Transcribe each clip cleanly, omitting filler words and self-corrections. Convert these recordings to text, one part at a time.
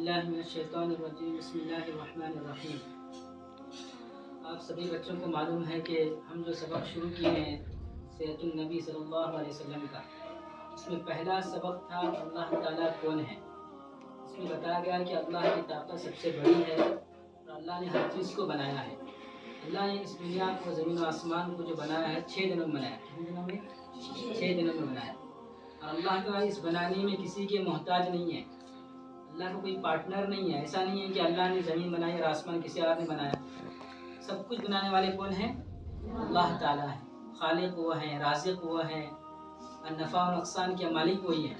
باللہ من الشیطان الرجیم بسم اللہ الرحمن الرحیم۔ آپ سبھی بچوں کو معلوم ہے کہ ہم جو سبق شروع کیے ہیں سیرت النبی صلی اللہ علیہ وسلم کا، اس میں پہلا سبق تھا اللہ تعالیٰ کون ہے۔ اس میں بتایا گیا کہ اللہ کی طاقت سب سے بڑی ہے اور اللہ نے ہر چیز کو بنایا ہے۔ اللہ نے اس دنیا کو، زمین و آسمان کو جو بنایا ہے 6 دنوں میں بنایا۔ کتنے دنوں میں؟ 6 دنوں میں بنایا۔ اور اللہ کا اس بنانے میں کسی کے محتاج نہیں ہے، اللہ کا کوئی پارٹنر نہیں ہے۔ ایسا نہیں ہے کہ اللہ نے زمین بنائی اور آسمان کسی اور نے بنایا۔ سب کچھ بنانے والے کون ہیں؟ اللہ تعالیٰ ہے۔ خالق وہ ہیں، رازق وہ ہیں، نفع و نقصان کے مالک وہی ہیں۔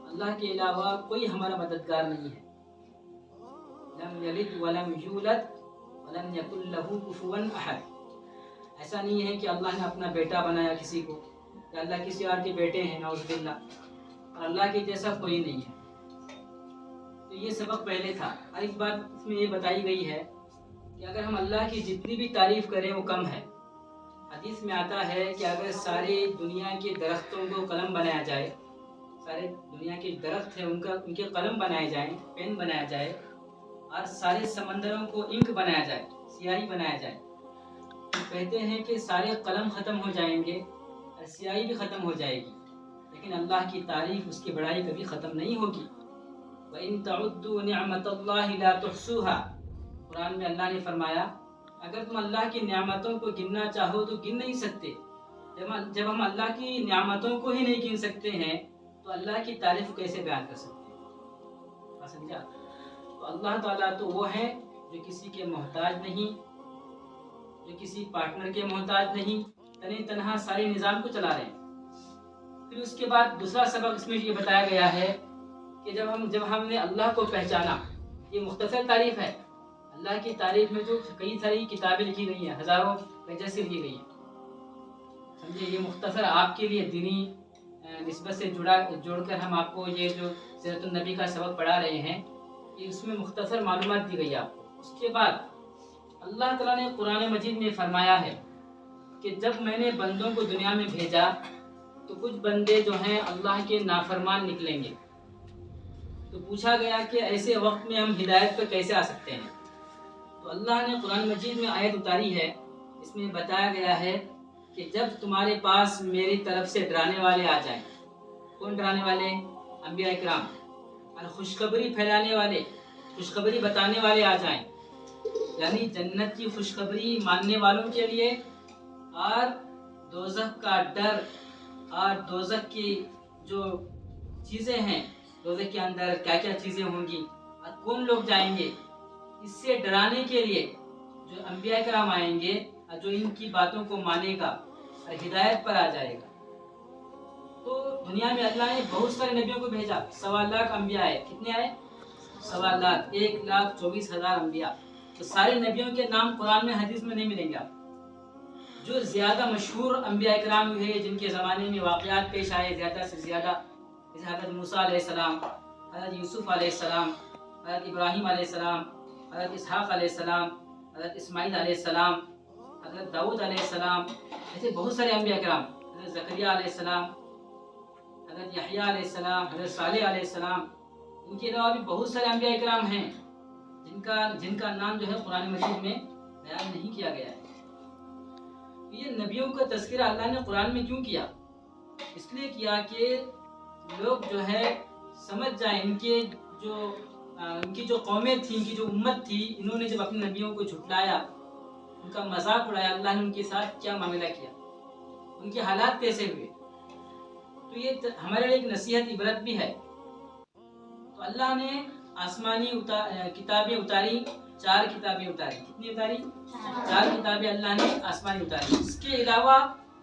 اللہ کے علاوہ کوئی ہمارا مددگار نہیں ہے۔ لم یلد ولم یولد ولم یکن لہ کفوا احد۔ ایسا نہیں ہے کہ اللہ نے اپنا بیٹا بنایا کسی کو، یا اللہ کسی اور کے بیٹے ہیں، نعوذ باللہ، اور اللہ کے جیسا کوئی نہیں ہے۔ تو یہ سبق پہلے تھا۔ اور ایک بات اس میں یہ بتائی گئی ہے کہ اگر ہم اللہ کی جتنی بھی تعریف کریں وہ کم ہے۔ حدیث میں آتا ہے کہ اگر ساری دنیا کے درختوں کو قلم بنایا جائے، سارے دنیا کے درخت ہیں ان کے قلم بنائے جائیں، پین بنایا جائے، اور سارے سمندروں کو انک بنایا جائے، سیاہی بنایا جائے، تو کہتے ہیں کہ سارے قلم ختم ہو جائیں گے اور سیاہی بھی ختم ہو جائے گی، لیکن اللہ کی تعریف، اس کی بڑائی کبھی ختم نہیں ہوگی۔ وَإِن تَعُدُّوا نِعْمَةَ اللَّهِ لَا تُحْصُوهَا۔ قرآن میں اللہ نے فرمایا اگر تم اللہ کی نعمتوں کو گننا چاہو تو گن نہیں سکتے۔ جب ہم اللہ کی نعمتوں کو ہی نہیں گن سکتے ہیں تو اللہ کی تعریف کیسے بیان کر سکتے ہیں؟ سمجھا؟ تو اللہ تعالیٰ تو وہ ہے جو کسی کے محتاج نہیں، جو کسی پارٹنر کے محتاج نہیں، تنہا سارے نظام کو چلا رہے ہیں۔ پھر اس کے بعد دوسرا سبق اس میں یہ بتایا گیا ہے کہ جب ہم نے اللہ کو پہچانا، یہ مختصر تعریف ہے۔ اللہ کی تعریف میں جو کئی ساری کتابیں لکھی گئی ہیں، ہزاروں پیجز سے لکھی گئی ہیں، سمجھے؟ یہ مختصر آپ کے لیے دینی نسبت سے جوڑ کر ہم آپ کو یہ جو سیرت النبی کا سبق پڑھا رہے ہیں، یہ اس میں مختصر معلومات دی گئی ہے آپ کو۔ اس کے بعد اللہ تعالیٰ نے قرآن مجید میں فرمایا ہے کہ جب میں نے بندوں کو دنیا میں بھیجا تو کچھ بندے جو ہیں اللہ کے نافرمان نکلیں گے۔ تو پوچھا گیا کہ ایسے وقت میں ہم ہدایت پر کیسے آ سکتے ہیں؟ تو اللہ نے قرآن مجید میں آیت اتاری ہے، اس میں بتایا گیا ہے کہ جب تمہارے پاس میری طرف سے ڈرانے والے آ جائیں۔ کون ڈرانے والے؟ انبیاء اکرام۔ اور خوشخبری پھیلانے والے، خوشخبری بتانے والے آ جائیں، یعنی جنت کی خوشخبری ماننے والوں کے لیے، اور دوزخ کا ڈر، اور دوزخ کی جو چیزیں ہیں، دوزخ کے اندر کیا کیا چیزیں ہوں گی اور کون لوگ جائیں گے، اس سے ڈرانے کے لیے جو انبیاء کرام آئیں گے اور جو ان کی باتوں کو مانے گا اور ہدایت پر آ جائے گا۔ تو دنیا میں اللہ نے بہت سارے نبیوں کو بھیجا، 1.25 لاکھ انبیاء آئے۔ کتنے آئے؟ 1.25 لاکھ، 1,24,000 انبیاء۔ تو سارے نبیوں کے نام قرآن میں، حدیث میں نہیں ملیں گے آپ۔ جو زیادہ مشہور انبیاء کرام ہوئے، جن کے زمانے میں واقعات پیش آئے زیادہ سے زیادہ، جیسے حضرت موسیٰ علیہ السلام، حضرت یوسف علیہ السلام، حضرت ابراہیم علیہ السلام، حضرت اسحاق علیہ السلام، حضرت اسماعیل علیہ السلام، حضرت داؤد علیہ السلام، ایسے بہت سارے انبیاء کرام، حضرت زکریا علیہ السلام، حضرت یحییٰ علیہ السلام، حضرت صالح علیہ السلام۔ ان کے علاوہ بھی بہت سارے انبیاء کرام ہیں جن کا نام جو ہے قرآن مجید میں بیان نہیں کیا گیا ہے۔ یہ نبیوں کا تذکرہ اللہ نے قرآن میں کیوں کیا؟ اس لیے کیا کہ لوگ جو ہے سمجھ جائیں، ان کی جو قومیں تھیں، ان کی جو امت تھی، انہوں نے جب اپنے نبیوں کو جھٹلایا، ان کا مذاق اڑایا، اللہ نے ان کے ساتھ کیا معاملہ کیا، ان کے حالات کیسے ہوئے۔ تو یہ ہمارے لیے ایک نصیحت، عبرت بھی ہے۔ تو اللہ نے آسمانی کتابیں اتاری، 4 کتابیں اتاری۔ کتنی اتاری؟ 4 کتابیں اللہ نے آسمانی اتاری۔ اس کے علاوہ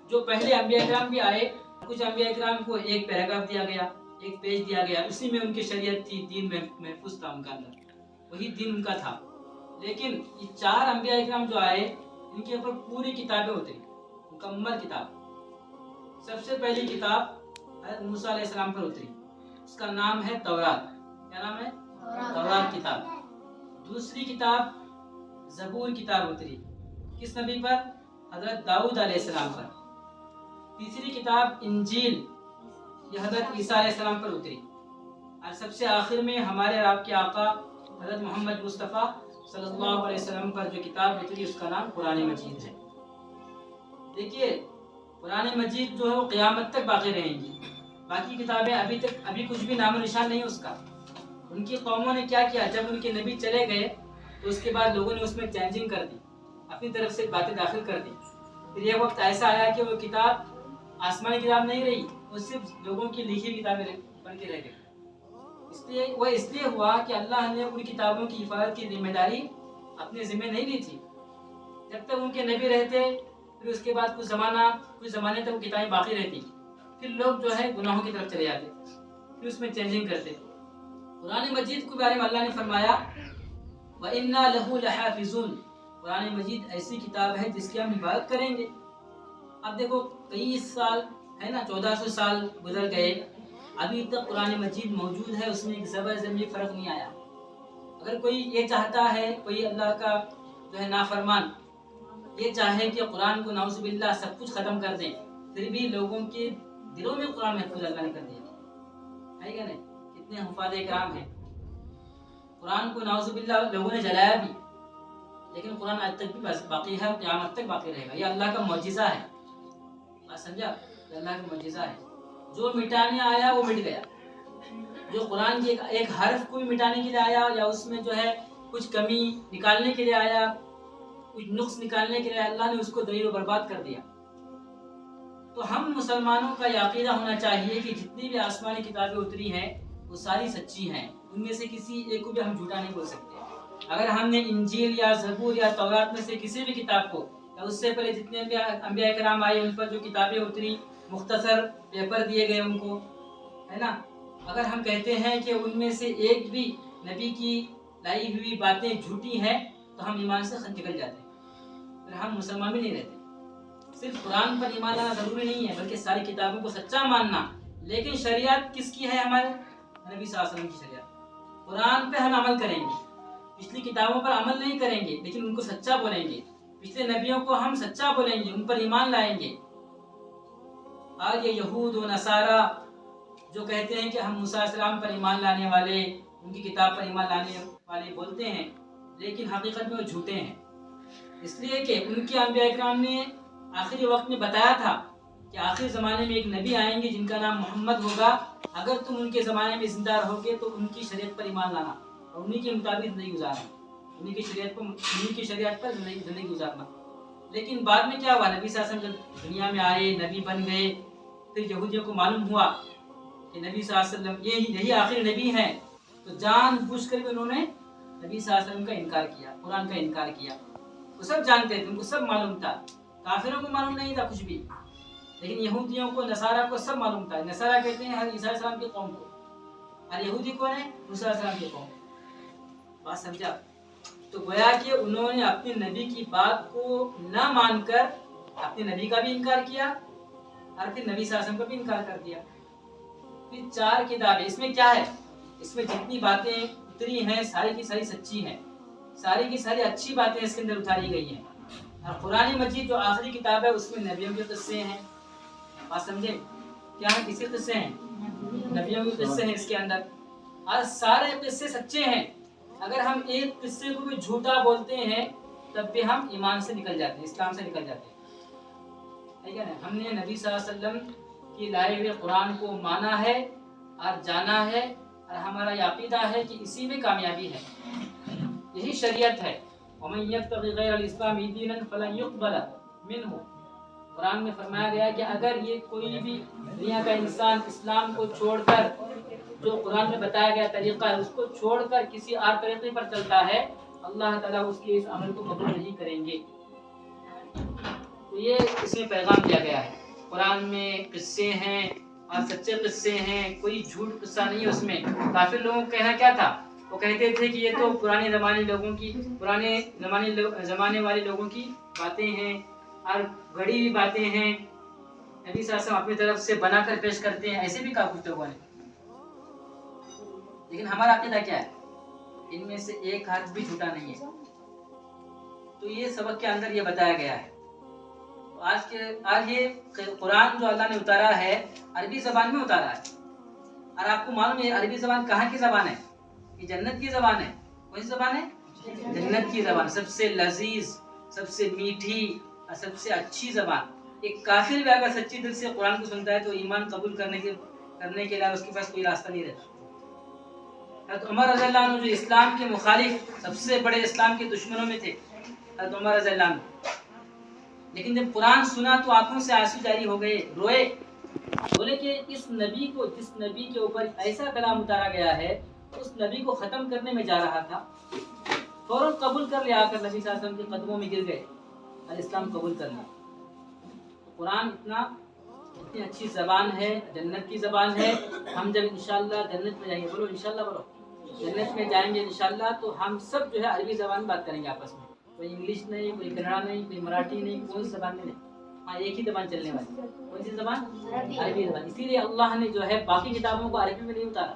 جو پہلے انبیاء کرام بھی آئے، کچھ انبیاء کرام کو ایک پیراگراف دیا گیا، ایک پیج دیا گیا، اسی میں ان کی شریعت تھی، دین محفوظ تھا ان کا اندر، وہی دین ان کا تھا۔ لیکن یہ 4 انبیاء کرام جو آئے، ان کے اوپر پوری کتابیں اتری، مکمل کتاب۔ سب سے پہلی کتاب حضرت موسیٰ علیہ السلام پر اتری، اس کا نام ہے تورات۔ کیا نام ہے؟ تورات کتاب۔ دوسری کتاب زبور کتاب اتری، کس نبی پر؟ حضرت داؤد علیہ السلام پر۔ تیسری کتاب انجیل، یہ حضرت عیسیٰ علیہ السلام پر اتری۔ اور سب سے آخر میں ہمارے اور آپ کے آقا حضرت محمد مصطفیٰ صلی اللہ علیہ وسلم پر جو کتاب اتری اس کا نام قرآن مجید ہے۔ دیکھیے قرآن مجید جو ہے وہ قیامت تک باقی رہیں گی، باقی کتابیں ابھی کچھ بھی نام و نشان نہیں اس کا۔ ان کی قوموں نے کیا کیا، جب ان کے نبی چلے گئے تو اس کے بعد لوگوں نے اس میں چینجنگ کر دی، اپنی طرف سے باتیں داخل کر دی۔ پھر یہ وقت ایسا آیا کہ وہ کتاب آسمانی کتاب نہیں رہی، وہ صرف لوگوں کی لکھی کتابیں بن کے رہ گئی۔ اس لیے ہوا کہ اللہ نے ان کتابوں کی حفاظت کی ذمہ داری اپنے ذمہ نہیں لی تھی۔ جب تک ان کے نبی رہتے، پھر اس کے بعد کچھ زمانے تک وہ کتابیں باقی رہتی، پھر لوگ جو ہے گناہوں کی طرف چلے جاتے، پھر اس میں چینجنگ کرتے۔ قرآن مجید کے بارے میں اللہ نے فرمایا وَإِنَّا لَهُ لَحَافِظُونَ، قرآن مجید ایسی کتاب ہے جس کی ہم حفاظت کریں گے۔ اب دیکھو کئی سال ہے نا، 1400 سال گزر گئے، ابھی تک قرآن مجید موجود ہے، اس میں ایک زبر زمین فرق نہیں آیا۔ اگر کوئی یہ چاہتا ہے، کوئی اللہ کا جو ہے نافرمان یہ چاہے کہ قرآن کو نعوذ باللہ سب کچھ ختم کر دیں، پھر بھی لوگوں کے دلوں میں قرآن محفوظ اللہ نے کر دیا ہے کہ نہیں؟ کتنے حفاظ کرام ہیں۔ قرآن کو نعوذ باللہ لوگوں نے جلایا بھی، لیکن قرآن آج تک بھی باقی ہے اور قیامت تک باقی رہے گا۔ یہ اللہ کا معجزہ ہے، بات سمجھا؟ یہ اللہ کا معجزہ ہے۔ جو مٹانے آیا وہ مٹ گیا، جو قرآن کے ایک حرف کو بھی مٹانے کے لیے آیا یا اس میں جو ہے کچھ کمی نکالنے کے لیے آیا، کچھ نقص نکالنے کے لیے، اللہ نے اس کو دلیل و برباد کر دیا۔ تو ہم مسلمانوں کا یہ عقیدہ ہونا چاہیے کہ جتنی بھی آسمانی کتابیں اتری ہیں وہ ساری سچی ہیں، ان میں سے کسی ایک کو بھی ہم جھوٹا نہیں بول سکتے۔ اگر ہم نے انجیل یا زبور یا تورات میں سے کسی بھی کتاب کو یا اس سے پہلے جتنے انبیاء کرام آئے ان پر جو کتابیں اتری، مختصر پیپر دیے گئے ان کو، ہے نا، اگر ہم کہتے ہیں کہ ان میں سے ایک بھی نبی کی لائی ہوئی باتیں جھوٹی ہیں تو ہم ایمان سے نکل جاتے ہیں، پھر ہم مسلمان بھی نہیں رہتے۔ صرف قرآن پر ایمان لانا ضروری نہیں ہے بلکہ ساری کتابوں کو سچا ماننا۔ لیکن شریعت کس کی ہے؟ ہمارے نبی صلی اللہ علیہ وسلم کی شریعت۔ قرآن پہ ہم عمل کریں گے، پچھلی کتابوں پر عمل نہیں کریں گے لیکن ان کو سچا بولیں گے، پچھلے نبیوں کو ہم سچا بولیں گے، ان پر ایمان لائیں گے۔ آج یہ یہود و نصارہ جو کہتے ہیں کہ ہم موسیٰ علیہ السلام پر ایمان لانے والے، ان کی کتاب پر ایمان لانے والے بولتے ہیں، لیکن حقیقت میں وہ جھوٹے ہیں، اس لیے کہ ان کے انبیاء اکرام نے آخری وقت میں بتایا تھا کہ آخری زمانے میں ایک نبی آئیں گے جن کا نام محمد ہوگا، اگر تم ان کے زمانے میں زندہ رہو گے تو ان کی شریعت پر ایمان لانا اور انہی کے مطابق زندگی گزارنا، انہی کی شریعت پر زندگی گزارنا۔ لیکن بعد میں کیا ہوا؟ نبی صلی اللہ علیہ وسلم جب دنیا میں آئے، نبی بن گئے، پھر یہودیوں کو معلوم ہوا کہ نبی صلی اللہ علیہ وسلم یہی آخری نبی ہیں، تو جان بوجھ کر بھی انہوں نے نبی صلی اللہ علیہ وسلم کا انکار کیا، قرآن کا انکار کیا۔ وہ سب جانتے تھے، ان کو سب معلوم تھا، کافروں کو معلوم نہیں تھا کچھ بھی، لیکن یہودیوں کو، نصارہ کو سب معلوم تھا۔ نصارہ کہتے ہیں حضرت عیسیٰ علیہ السلام کی قوم کو، اور یہودی کون ہے؟ موسیٰ علیہ السلام کی قوم۔ بات سمجھا؟ تو گویا کہ انہوں نے اپنے نبی کی بات کو نہ مان کر اپنے نبی کا بھی انکار کیا اور پھر نبی صلی اللہ علیہ وسلم کا بھی انکار کر دیا۔ پھر 4 کتابیں، اس میں کیا ہے؟ اس میں جتنی باتیں اتری ہیں ساری کی ساری سچی ہیں، ساری کی ساری اچھی باتیں اس کے اندر اتاری گئی ہیں۔ اور قرآن مجید جو آخری کتاب ہے اس میں نبیوں کے قصے ہیں، بات سمجھے؟ کیا ہے؟ کسی قصے ہیں؟ نبیوں کے قصے ہیں اس کے اندر، اور سارے قصے سچے ہیں۔ اگر ہم ایک قصے کو بھی جھوٹا بولتے ہیں تب بھی ہم ایمان سے نکل جاتے ہیں، اسلام سے نکل جاتے ہیں، ٹھیک ہے نا؟ ہم نے نبی صلی اللہ علیہ وسلم کی لائے ہوئے قرآن کو مانا ہے اور جانا ہے، اور ہمارا یہ عقیدہ ہے کہ اسی میں کامیابی ہے، یہی شریعت ہے۔ وَمَن يَبْتَغِ غَيْرَ الْإِسْلَامِ دِينًا فَلَن يُقْبَلَ مِنْهُ، قرآن میں فرمایا گیا کہ اگر یہ کوئی بھی دنیا کا انسان اسلام کو چھوڑ کر، جو قرآن میں بتایا گیا طریقہ ہے اس کو چھوڑ کر کسی اور طریقے پر چلتا ہے، اللہ تعالیٰ اس کے اس عمل کو قبول نہیں کریں گے۔ تو یہ اس میں پیغام دیا گیا ہے۔ قرآن میں قصے ہیں اور سچے قصے ہیں، کوئی جھوٹ قصہ نہیں ہے اس میں۔ کافر لوگوں کا کہنا کیا تھا؟ وہ کہتے تھے کہ یہ تو پرانے زمانے والے لوگوں کی باتیں ہیں اور گھڑی ہوئی باتیں ہیں، نبی صلی اللہ علیہ وسلم اپنی طرف سے بنا کر پیش کرتے ہیں، ایسے بھی کہا کچھ لوگوں نے۔ لیکن ہمارا عقیدہ کیا ہے؟ ان میں سے ایک حرف بھی جھوٹا نہیں ہے۔ تو یہ سبق کے اندر یہ بتایا گیا ہے۔ آج یہ قرآن جو اللہ نے اتارا ہے عربی زبان میں اتارا ہے، اور آپ کو معلوم ہے عربی زبان کہاں کی زبان ہے؟ یہ جنت کی زبان ہے. کون سی زبان ہے؟ جنت کی زبان. سب سے لذیذ، سب سے میٹھی اور سب سے اچھی زبان. ایک کافر بھی اگر سچی دل سے قرآن کو سنتا ہے تو ایمان قبول کرنے کے علاوہ اس کے پاس کوئی راستہ نہیں رہتا. حضرت عمر رضی اللہ عنہ جو اسلام کے مخالف سب سے بڑے اسلام کے دشمنوں میں تھے، حضرت عمر رضی اللہ عنہ، لیکن جب قرآن سنا تو آنکھوں سے آنسو جاری ہو گئے، روئے. بولے کہ اس نبی کو، جس نبی کے اوپر ایسا کلام اتارا گیا ہے، اس نبی کو ختم کرنے میں جا رہا تھا، فوراً قبول کر لیا. آ کر نبی صلی اللہ علیہ وسلم کے قدموں میں گر گئے اور اسلام قبول کر لیا. قرآن اتنی اچھی زبان ہے، جنت کی زبان ہے. ہم جب انشاءاللہ جنت میں جائیں گے، بولو انشاءاللہ بولو، جنت میں جائیں گے انشاءاللہ، تو ہم سب جو ہے عربی زبان بات کریں گے آپس میں. کوئی انگلش نہیں، کوئی کنڑا نہیں، کوئی مراٹھی نہیں، کون سی زبان میں نہیں. ہاں ایک ہی زبان چلنے والی. کون سی زبان؟ عربی زبان. اسی لیے اللہ نے جو ہے باقی کتابوں کو عربی میں نہیں اتارا.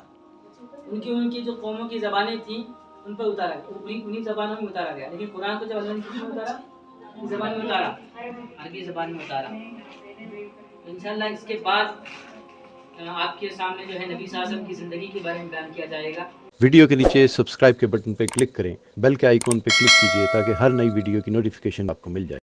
ان کی جو قوموں کی زبانیں تھیں ان پر اتارا گیا، انہی زبانوں میں اتارا گیا. لیکن قرآن کو جب اللہ نے کس میں اتارا؟ اس زبان میں اتارا، عربی زبان میں اتارا. انشاءاللہ اس کے بعد آپ کے سامنے جو ہے نبی صلی اللہ علیہ وسلم کی زندگی کے بارے میں بیان کیا جائے گا. ویڈیو کے نیچے سبسکرائب کے بٹن پہ کلک کریں، بیل کے آئیکن پہ کلک کیجیے تاکہ ہر نئی ویڈیو کی نوٹیفیکیشن آپ کو مل جائے.